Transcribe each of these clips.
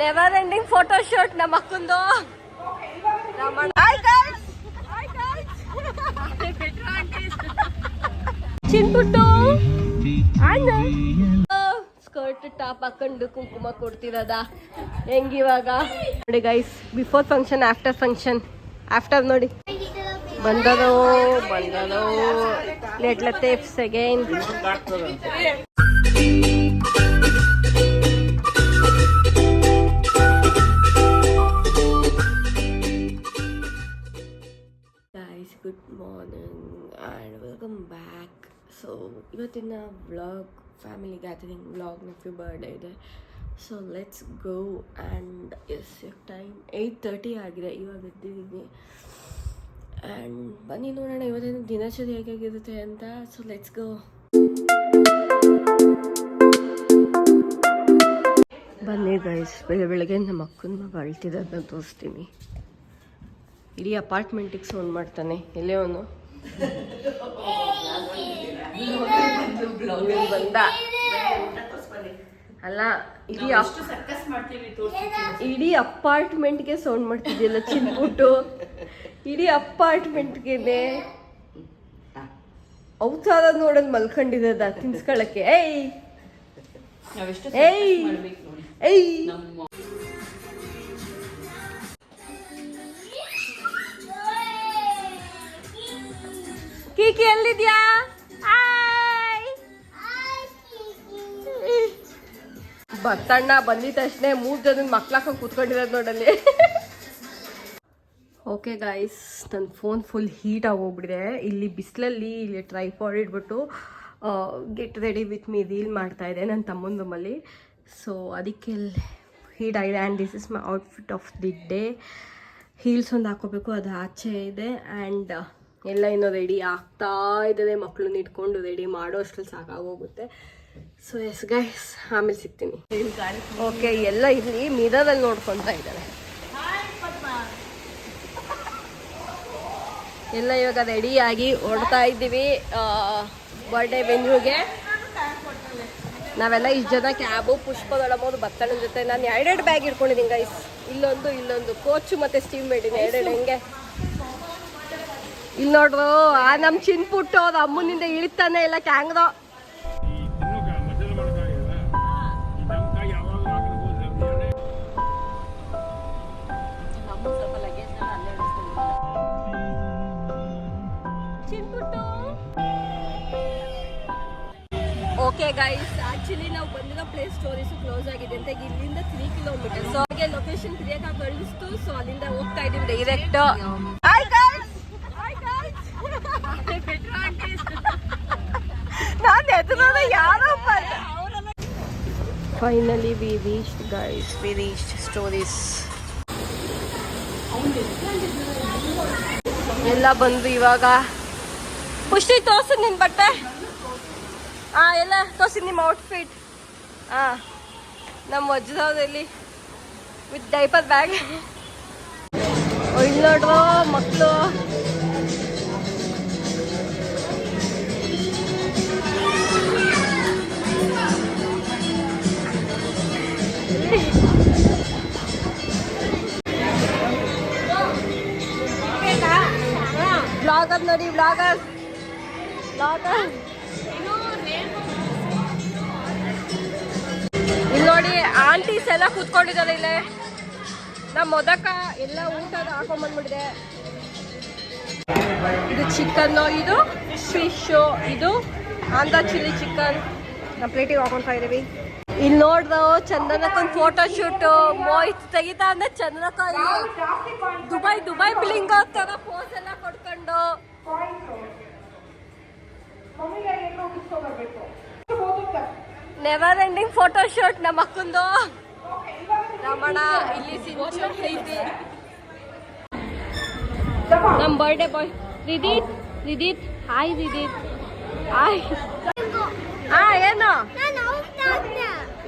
Never ending photo shoot ನಮ್ಮ ಅಕ್ಕಂದು. ಚಿನ್ಪುಟ್ಟು skirt top ಹಾಕೊಂಡು ಕುಂಕುಮ ಕೊಡ್ತಿರೋದ ಹೆಂಗಿವಾಗ ನೋಡಿ guys. Before function after function. After ನೋಡಿ ಬಂದದೋ let tapes again. Good morning and welcome back. So ಇವತ್ತಿನ vlog family gathering vlog. Nephew birthday ಇದೆ. So let's go. And as time 8:30 ಆಗಿದೆ. ಇವಾಗ ಎದ್ದಿದ್ದೀನಿ. ಆ್ಯಂಡ್ ಬನ್ನಿ ನೋಡೋಣ ಇವತ್ತಿನ ದಿನಚರಿ ಹೇಗಾಗಿರುತ್ತೆ ಅಂತ. ಸೊ ಲೆಟ್ಸ್ ಗೋ. ಬನ್ನಿ ಗೈಸ್, ಬೆಳಗ್ಗೆ ನಮ್ಮ ಅಕ್ಕನ ಮಗ ಅಳ್ತಿದ್ದದನ್ನ ತೋರಿಸ್ತೀನಿ. ಇಡೀ ಅಪಾರ್ಟ್ಮೆಂಟಿಗೆ ಸೌಂಡ್ ಮಾಡ್ತಾನೆ. ಎಲ್ಲೇ ಅವನು ಬಂದ ಅಲ್ಲ, ಇಡೀ ಅಪಾರ್ಟ್ಮೆಂಟ್ಗೆ ಸೌಂಡ್ ಮಾಡ್ತಿದ್ಯಲ್ಲ ಚಿನ್ಬಿಟ್ಟು. ಇಡೀ ಅಪಾರ್ಟ್ಮೆಂಟ್ಗೆ ಅವತಾರ ನೋಡೋದು ಮಲ್ಕೊಂಡಿದ್ದ ತಿನ್ಸ್ಕೊಳಕ್ಕೆ. ಏಯ್ ಏಯ್ ಏಯ್ ಕೀಕಿ ಎಲ್ಲಿದ್ಯಾ? ಬರ್ತಣ್ಣ ಬಂದಿದ ತಕ್ಷಣ 3 ಜನ ಮಕ್ಳಾಕೊಂಡು ಕೂತ್ಕೊಂಡಿರೋದು ನೋಡಲ್ಲಿ. ಓಕೆ ಗಾಯ್ಸ್, ನನ್ನ ಫೋನ್ ಫುಲ್ ಹೀಟ್ ಆಗೋಗ್ಬಿಟ್ಟಿದೆ. ಇಲ್ಲಿ ಬಿಸಿಲಲ್ಲಿ ಇಲ್ಲಿ ಟ್ರೈಪಾಡ್ ಇಟ್ಬಿಟ್ಟು get ready with me reel ಮಾಡ್ತಾ ಇದೆ ನನ್ನ ತಮ್ಮನ ರೂಮಲ್ಲಿ. ಸೊ ಅದಕ್ಕೆ ಹೀಟ್ ಆಗಿದೆ. And this is my outfit of the day. Heels ಒಂದು ಹಾಕೋಬೇಕು, ಅದು ಆಚೆ ಇದೆ. ಆ್ಯಂಡ್ ಎಲ್ಲ ಇನ್ನೂ ರೆಡಿ ಆಗ್ತಾ ಇದ್ದಾರೆ. ಮಕ್ಕಳನ್ನ ಇಟ್ಕೊಂಡು ರೆಡಿ ಮಾಡೋ ಅಷ್ಟ್ರಲ್ಲಿ ಸಾಕಾಗೋಗುತ್ತೆ. ಸೊ ಎಸ್ ಗೈಸ್, ಆಮೇಲೆ ಸಿಗ್ತೀನಿ. ಓಕೆ, ಎಲ್ಲ ಇಲ್ಲಿ ಮಿರರಲ್ಲಿ ನೋಡ್ಕೊತಾ ಇದ್ದಾರೆ. ಎಲ್ಲ ಇವಾಗ ರೆಡಿಯಾಗಿ ಹೊರಡ್ತಾ ಇದ್ದೀವಿ ಬರ್ಡೇ ವೆನ್ಯೂಗೆ. ನಾವೆಲ್ಲ ಇಷ್ಟು ಜನ ಕ್ಯಾಬು, ಪುಷ್ಪದೊಳಮೋದು ಬತ್ತಣ್ಣನ ಜೊತೆ ನಾನು 2 ಬ್ಯಾಗ್ ಇಟ್ಕೊಂಡಿದ್ದೀನಿ ಗೈಸ್. ಇಲ್ಲೊಂದು ಕೋಚು ಮತ್ತು ಸ್ಟೀಮ್ ಬೇಡಿನಿ 2 ಹೆಂಗೆ. ಇಲ್ಲಿ ನೋಡ್ರು, ಆ ನಮ್ಮ ಚಿನ್ಪುಟ್ಟು ಅವ್ರ ಅಮ್ಮನಿಂದ ಇಳಿತಾನೆ ಇಲ್ಲ ಕ್ಯಾಂಗ್ದು. ಓಕೆ ಗೈಸ್, ಆಕ್ಚುಲಿ ನಾವು ಬಂದಿರೋ ಪ್ಲೇಸ್ ಸ್ಟೋರೀಸ್ ಕ್ಲೋಸ್ ಆಗಿದೆ ಅಂತ ಇಲ್ಲಿಂದ 3 ಕಿಲೋಮೀಟರ್. ಸೊ ಹಾಗೆ ಲೊಕೇಶನ್ ಕ್ರಿಯೇಟ್ ಕಳಿಸ್ತು. ಸೊ ಅಲ್ಲಿಂದ ಹೋಗ್ತಾ ಇದ್ದೀವಿ direct. Finally we reached guys, V reached stories. ಎಲ್ಲ ಬಂದು ಇವಾಗ ಪುಷ್ಟಿ ತೋರ್ಸು ನಿನ್ನ ಬಟ್ಟೆ. ಎಲ್ಲ ತೋರಿಸಿ ನಿಮ್ಮ ಔಟ್ಫಿಟ್. ನಮ್ಮ ವಜ್ರದಲ್ಲಿ ವಿತ್ ಡೈಪರ್ ಬ್ಯಾಗ್. ಇಲ್ಲಿ ನೋಡುವ ಮಕ್ಕಳು. ಬ್ಲಾಗರ್ ನೋಡಿ, ಬ್ಲಾಗರ್ ಇಲ್ಲಿ ನೋಡಿ. ಆಂಟೀಸ್ ಎಲ್ಲ ಕೂತ್ಕೊಂಡಿದ್ದಾರೆ ಇಲ್ಲೇ. ನಮ್ಮ ಮೊದಕ ಎಲ್ಲ ಊಟದ ಹಾಕೊಂಡ್ಬಂದ್ಬಿಟ್ಟಿದೆ. ಇದು ಚಿಕನ್ನು, ಇದು ಫಿಶು, ಇದು ಆಂಧ್ರ ಚಿಲ್ಲಿ ಚಿಕನ್ ನಮ್ಮ ಪ್ಲೇಟಿಗೆ ಹಾಕೊಳ್ತಾ ಇದ್ದೀವಿ. ಇಲ್ಲಿ ನೋಡ್ದು ಚಂದನಕ್ಕೊಂದು ಫೋಟೋ ಶೂಟು. ಮೋಹಿತ್ ತೆಗಿತಾ ಅಂದ್ರೆ ಚಂದನಕ್ಕ ದುಬೈ ಬಿಲಿಂಗ್ ತರ ಪೋಸ್ ಎಲ್ಲ ಕೊಡ್ಕೊಂಡು. ನೆವರ್ ಎಂಡಿಂಗ್ ಫೋಟೋ ಶೂಟ್ ನಮ್ಮ ಅಕ್ಕಂದು. ರಮಣ ಇಲ್ಲಿ ಸಿಂಚು ಐತಿ. ನಮ್ಮ ಬರ್ಡೇ ಬಾಯ್ ರಿದೀತ್. ಹಾಯ್ ರಿದೀತ್. ಹಾಯ್.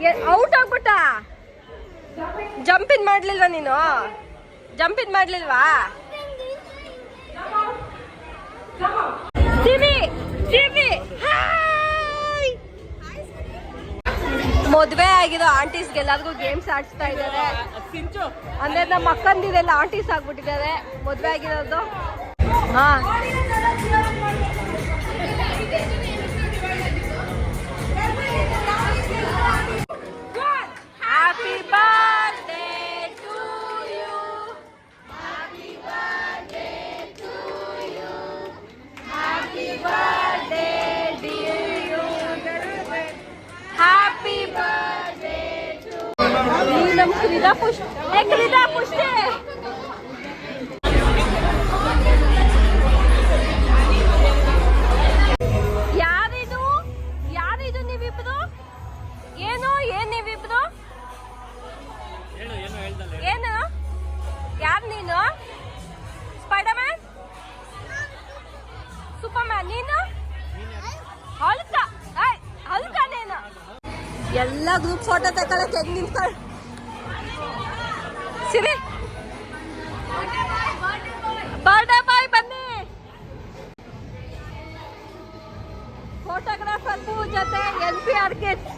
ಏನು ಔಟ್ ಆಗ್ಬಿಟ್ಟ? ಜಂಪಿನ್ ಮಾಡ್ಲಿಲ್ವಾ ನೀನು? ಜಂಪಿನ್ ಮಾಡ್ಲಿಲ್ವಾ? ಮದುವೆ ಆಗಿರೋ ಆಂಟೀಸ್ಗೆ ಎಲ್ಲರಿಗೂ ಗೇಮ್ಸ್ ಆಡಿಸ್ತಾ ಇದ್ದಾರೆ. ಅಂದ್ರೆ ನಮ್ಮ ಅಕ್ಕಂದಿದೆಲ್ಲ ಆಂಟೀಸ್ ಆಗ್ಬಿಟ್ಟಿದ್ದಾರೆ ಮದುವೆ ಆಗಿರೋದು. ಹಾ happy birthday to you, happy birthday to you, happy birthday dear you, happy birthday to you. ನಮ್ಮ ಕ್ರೀಡಾ ಪುಷ್ಟಿ ಯಾರಿದು ನೀವಿಬ್ರು? ಏನು ನೀವಿಬ್ರು? ಏನು ಯಾರು ನೀನು? ಸ್ಪೈಡರ್ಮ್ಯಾನ್, ಸೂಪರ್ಮ್ಯಾನ್, ನೀನು ಹಲ್ಕ ನೀನು. ಎಲ್ಲ ಗ್ರೂಪ್ ಫೋಟೋ ತಗೊಳಕ್ಕೆ ಹೆಂಗ್ ನಿಂತ್ಕೊಳ್ಳ ಸಿರಿ. ಬರ್ಡೇ ಬಾಯ್ ಬನ್ನಿ. ಫೋಟೋಗ್ರಾಫರ್ ಜೊತೆ NPR ಕಿಡ್ಸ್.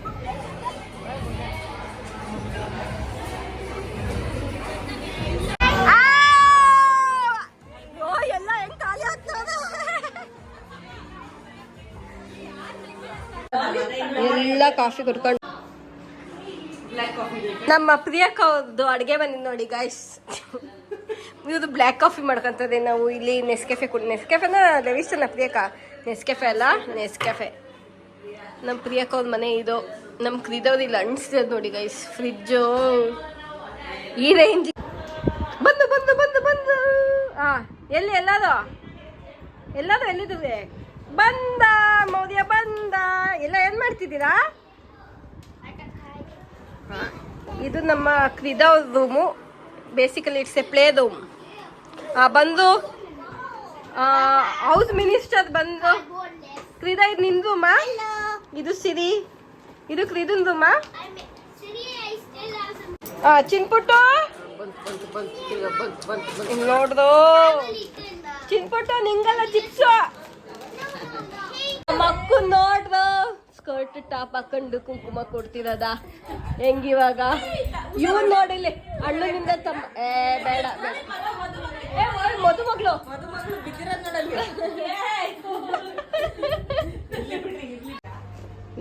ಎಲ್ಲ ಹೆಂಗ್ ಖಾಲಿ ಆಗ್ತದೆ. ಎಲ್ಲ ಕಾಫಿ ಕುಡ್ಕೊಂಡು ನಮ್ಮ ಪ್ರಿಯಕ್ಕ ಅವ್ರದ್ದು ಅಡುಗೆ ಬಂದಿದ್ದು ನೋಡಿ ಗೈಸ್. ಇವ್ರದ್ದು ಬ್ಲ್ಯಾಕ್ ಕಾಫಿ ಮಾಡ್ಕೊಂತದೆ. ನಾವು ಇಲ್ಲಿ ನೆಸ್ಕೆಫೆ ನೆಸ್ಕೆಫೆನ ಲೆವಿಸ್ಟನ್ನ ಪ್ರಿಯಕ್ಕ, ನೆಸ್ಕೆಫೆ ಅಲ್ಲ ನೆಸ್ಕೆಫೆ. ನಮ್ಮ ಪ್ರಿಯಕ್ಕ ಅವ್ರ ಮನೆ ಇದು. ನಮ್ಮ ಕ್ರೀದವ್ರು ಇಲ್ಲಿ ಅಂಟಿಸ್ತದೆ ನೋಡಿ ಗೈಸ್. ಫ್ರಿಜ್ಜು ಈ ರೇಂಜ್. ಬಂದು ಬಂದು ಬಂದು ಬಂದು ಹಾಂ ಎಲ್ಲರೂ ಎಲ್ಲಿದ್ದೀವಿ? ಬಂದ ಮೌರ್ಯ ಬಂದ. ಎಲ್ಲ ಏನು ಮಾಡ್ತಿದ್ದೀರಾ? ಇದು ನಮ್ಮ Kreeda room. Basically it's a play room. ಬಂದು ಹೌಸ್ ಮಿನಿಸ್ಟರ್ ಬಂದು. ಕ್ರೀದಾ ಇದು ನಿನ್ ರೂಮಾ? ಇದು ಸಿರಿ, ಇದು ಕ್ರೀದನ್ ರೂಮಾ? ಚಿನ್ಪುಟ್ಟು ನೋಡ್ದು. ಚಿನ್ಪುಟ್ಟು ನಿಂಗಲ್ಲ ಚಿಪ್ಸು. ಮಕ್ಕು ನೋಡ್ದು ಸ್ಕರ್ಟ್ ಟಾಪ್ ಹಾಕೊಂಡು ಕುಂಕುಮ ಕೊಡ್ತಿರೋದ ಹೆಂಗಿವಾಗ. ಇವ್ ನೋಡಿಲಿ ಅಣ್ಣನಿಂದ ತಮ್ಮ. ಬೇಡ ಮದುಮಗಳು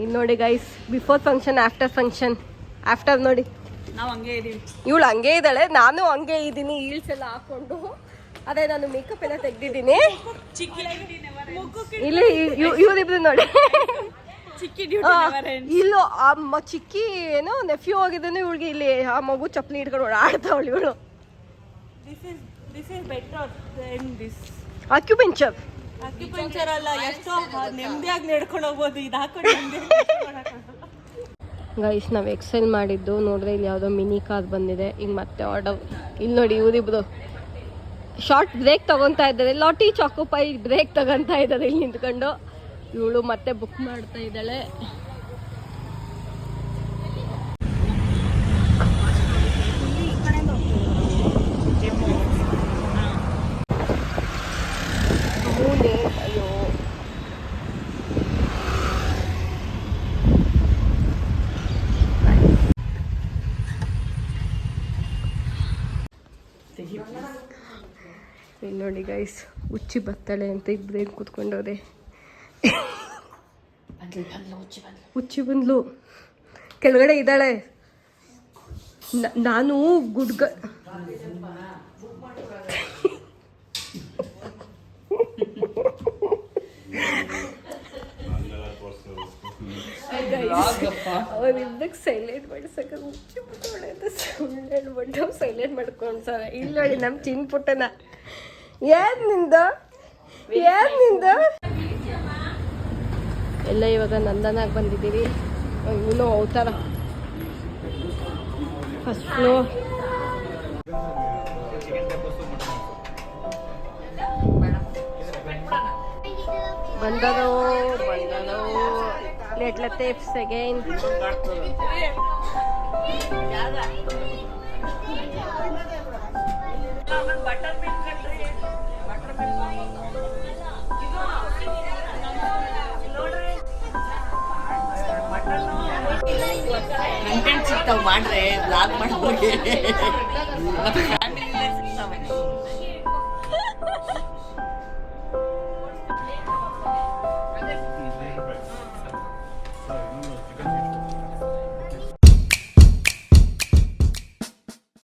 ಇನ್ ನೋಡಿ guys. Before function after function. After ನೋಡಿ ಇವಳು ಹಂಗೆ ಇದ್ದಾಳೆ, ನಾನು ಹಂಗೆ ಇದ್ದೀನಿ. ಹೀಲ್ಸ್ ಎಲ್ಲ ಹಾಕೊಂಡು. ಅದೇ ನಾನು ಮೇಕಪ್ ಎಲ್ಲ ತೆಗ್ದಿದ್ದೀನಿ. ಇಲ್ಲಿ ಇವರಿಬ್ರು ನೋಡಿ. ಇಲ್ಲೋ ಆ ಚಿಕ್ಕಿ ಏನು ನೆಫ್ಯೂ ಹೋಗಿದ್ದಾನೆ. ಇವಳಿಗೆ ಇಲ್ಲಿ ಆ ಮಗು ಚಪ್ಪಲಿ ಇಟ್ಕೊಂಡು ಓಡಾಡ್ತಾವಳು ಇವಳು. ಅಕ್ಯುಪಂಚರ್ ಅಲ್ಲ, ಎಷ್ಟೋ ನೆಮ್ಮದಿಯಾಗಿ ನಡ್ಕೊಂಡು ಹೋಗ್ಬೋದು. ಇದು ಹಾಕೊಂಡು ಗೈಸ್ ನಾವು ಎಕ್ಸೆಲ್ ಮಾಡಿದ್ದು ನೋಡಿದ್ರೆ ಇಲ್ಲಿ ಯಾವುದೋ ಮಿನಿ ಕಾರ್ ಬಂದಿದೆ. ಈಗ ಮತ್ತೆ ಆರ್ಡರ್. ಇಲ್ಲಿ ನೋಡಿ ಇವರಿಬ್ರು ಶಾರ್ಟ್ ಬ್ರೇಕ್ ತಗೊತಾ ಇದ್ದಾರೆ. ಲಾಟಿ ಚಾಕೋಪೈ ಬ್ರೇಕ್ ತಗೊತಾ ಇದ್ದಾರೆ ಇಲ್ಲಿ ನಿಂತ್ಕೊಂಡು. ಇವಳು ಮತ್ತೆ ಬುಕ್ ಮಾಡ್ತಾ ಇದ್ದಾಳೆ. ಅಯ್ಯೋ ಇಲ್ಲಿ ನೋಡಿ ಗೈಸ್, ಹುಚ್ಚಿ ಬತ್ತಾಳೆ ಅಂತ ಇಬ್ಬರೇನು ಕೂತ್ಕೊಂಡವ್ರೆ. ಹುಚ್ಚಿ ಬಂದ್ಲು, ಕೆಳಗಡೆ ಇದ್ದಾಳೆ. ನಾನು ಗುಡ್ಗ ಅವ್ರಿದ್ದಕ್ಕೆ ಸೈಲೆಂಟ್ ಮಾಡಿಸಕ ಹುಚ್ಚಿ ಬಿಟ್ಟೋಳೆ ಅಂತ ಸುಳ್ಳು ಹೇಳ್ಬಿಟ್ಟು ಸೈಲೆಂಟ್ ಮಾಡ್ಕೊಂಡು ಸರ್. ಇಲ್ಲಿ ನೋಡಿ ನಮ್ಮ ಚಿನ್ ಪುಟ್ಟನ. ಏನ್ ನಿಂದು ಎಲ್ಲ ಇವಾಗ ನಂದನಾಗ ಬಂದಿದ್ದೀವಿ. ಇವನು ಅವತಾರ ಫಸ್ಟ್ ಫ್ಲೋರ್. ಬಂದನು ಲೆಟ್ ಲತೀಫ್ಸ್ ಅಗೈನ್. ಇಂಥವು ಮಾಡ್ರೆ ಬ್ಲಾಗ್ ಮಾಡೋಕೆ ಮತ್ತೆ ಫ್ಯಾಮಿಲಿನೇ ಸಿಗ್ತವೆ.